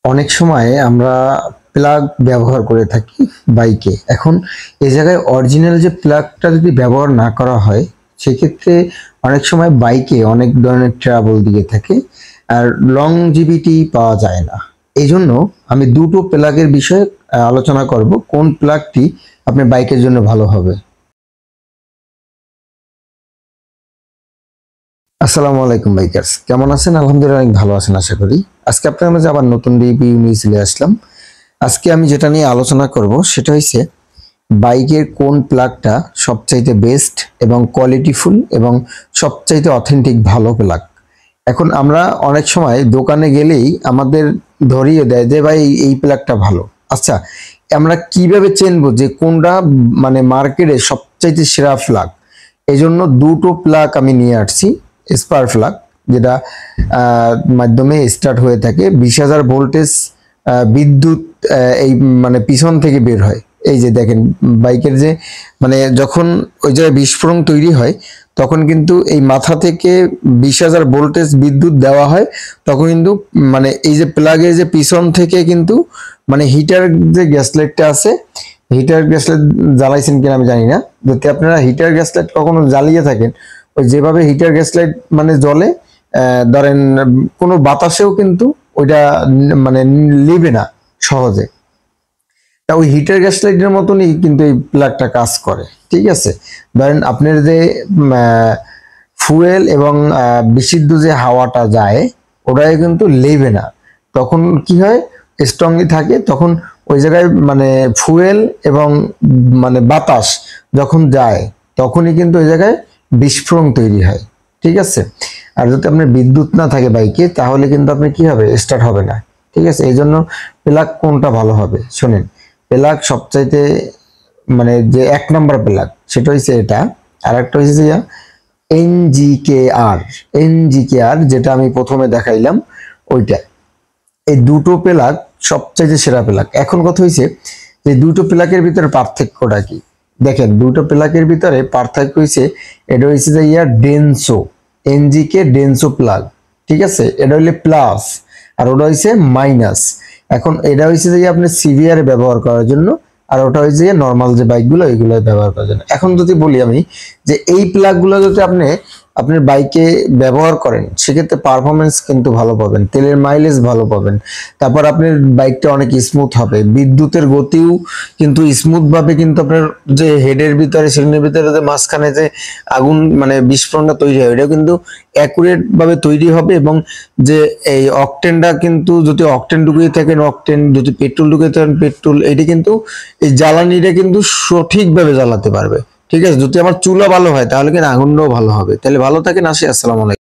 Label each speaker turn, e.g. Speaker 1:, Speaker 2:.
Speaker 1: অনেক সময় আমরা প্লাগ ব্যবহার করে থাকি বাইকে। এখন এই জায়গায় অরিজিনাল যে প্লাগটা যদি ব্যবহার না করা হয়, সেক্ষেত্রে অনেক সময় বাইকে অনেক ধরনের ট্রাবল দিয়ে থাকে, আর লংজিভিটি পাওয়া যায় না। এই জন্য আমি দুটো প্লাগের বিষয়ে আলোচনা করব, কোন প্লাগটি আপনার বাইকের জন্য ভালো হবে। আসসালামু আলাইকুম বাইকার্স, কেমন আছেন? আলহামদুলিল্লাহ অনেক ভালো আছেন আশা করি। আজকে আপনার মাঝে আবার নতুন রিভিউ নিয়ে চলে আসলাম। আজকে আমি যেটা নিয়ে আলোচনা করব সেটা হচ্ছে বাইকের কোন প্লাগটা সবচাইতে বেস্ট এবং কোয়ালিটিফুল এবং সবচাইতে অথেন্টিক ভালো প্লাগ। এখন আমরা অনেক সময় দোকানে গেলেই আমাদের ধরিয়ে দেয় যে ভাই এই প্লাগটা ভালো। আচ্ছা, আমরা কিভাবে চিনবো যে কোনটা মানে মার্কেটে সবচাইতে সেরা প্লাগ? এই জন্য দুটো প্লাগ আমি নিয়ে আসছি। স্পার প্লাগ, যেটা মাধ্যমে স্টার্ট হয়ে থাকে 20,000 ভোল্টেজ বিদ্যুৎ এই মানে পিছন থেকে বের হয়। এই যে দেখেন বাইকের যে মানে যখন ওই জায়গায় বিস্ফোরণ তৈরি হয়, তখন কিন্তু এই মাথা থেকে 20,000 ভোল্টেজ বিদ্যুৎ দেওয়া হয়। তখন কিন্তু মানে এই যে প্লাগের যে পিছন থেকে কিন্তু মানে হিটার যে গ্যাস লাইটটা আছে, হিটার গ্যাস লাইট জ্বালাইছেন কিনা আমি জানি না। যদি আপনারা হিটার গ্যাস লাইট কখনো জ্বালিয়ে থাকেন, ওই যেভাবে হিটার গ্যাস লাইট মানে জ্বলে, ধরেন কোনো বাতাসেও কিন্তু ওইটা মানে লিবে না সহজে। তা ওই হিটার গ্যাস লাইটের মতনই কিন্তু এই প্লাগটা কাজ করে। ঠিক আছে, ধরেন আপনার যে ফুয়েল এবং বিশুদ্ধ যে হাওয়াটা যায়, ওটাই কিন্তু লেবে না। তখন কি হয়, স্ট্রংলি থাকে। তখন ওই জায়গায় মানে ফুয়েল এবং মানে বাতাস যখন যায়, তখনই কিন্তু ওই জায়গায় বিস্ফোরণ তৈরি হয়। ঠিক আছে, আর যদি আপনার বিদ্যুৎ না থাকে বাইকে, তাহলে কিন্তু আপনি কি হবে, স্টার্ট হবে না। ঠিক আছে, এই জন্য প্লাগ কোনটা ভালো হবে শোনেন। প্লাগ সবচাইতে মানে যে এক নম্বর প্লাগ সেটা হচ্ছে এটা। আর একটা হচ্ছে যে এনজিকেআর, যেটা আমি প্রথমে দেখাইলাম ওইটা। এই দুটো প্লাগ সবচাইতে সেরা প্লাগ। এখন কথা হয়েছে যে দুটো প্লাগের ভিতরে পার্থক্যটা কি। দেখেন, দুটো প্লাগের ভিতরে পার্থক্য হয়েছে, এটা হয়েছে যে ডেনসো, এনজিকে ডেনসো প্লাগ। ঠিক আছে, এটা হইলে প্লাস আর ওটা হয়েছে মাইনাস। এখন এটা হয়েছে যে আপনি সিভিআর ব্যবহার করার জন্য, আর ওটা হয়েছে নর্মাল যে বাইকগুলো এইগুলো ব্যবহার করার জন্য। এখন যদি বলি আমি যে এই প্লাগগুলো যদি আপনি আপনার বাইকে ব্যবহার করেন, সেক্ষেত্রে পারফরমেন্স কিন্তু ভালো পাবেন, তেলের মাইলেজ ভালো পাবেন। তারপর আপনার বাইকটা অনেক স্মুথ হবে, বিদ্যুতের গতিও কিন্তু স্মুথ ভাবে কিন্তু আপনার যে হেডের ভিতরে সিগন্যালের ভিতরে যে মাঝখানে যে আগুন মানে বিস্ফোরণটা তৈরি হয়, এটা কিন্তু অ্যাকুরেট ভাবে তৈরি হবে। এবং যে এই অকটেনটা কিন্তু যদি অকটেন ঢুকিয়ে থাকেন অকটেন, যদি পেট্রোল ঢুকিয়ে থাকেন পেট্রোল, এটি কিন্তু এই জ্বালানিটা কিন্তু সঠিকভাবে জ্বালাতে পারবে। ঠিক আছে, যদি আমার চুলা ভালো হয় তাহলে কিন্তু আগুনটাও ভালো হবে। তাহলে ভালো থাকেন, আসি, আসসালামু আলাইকুম।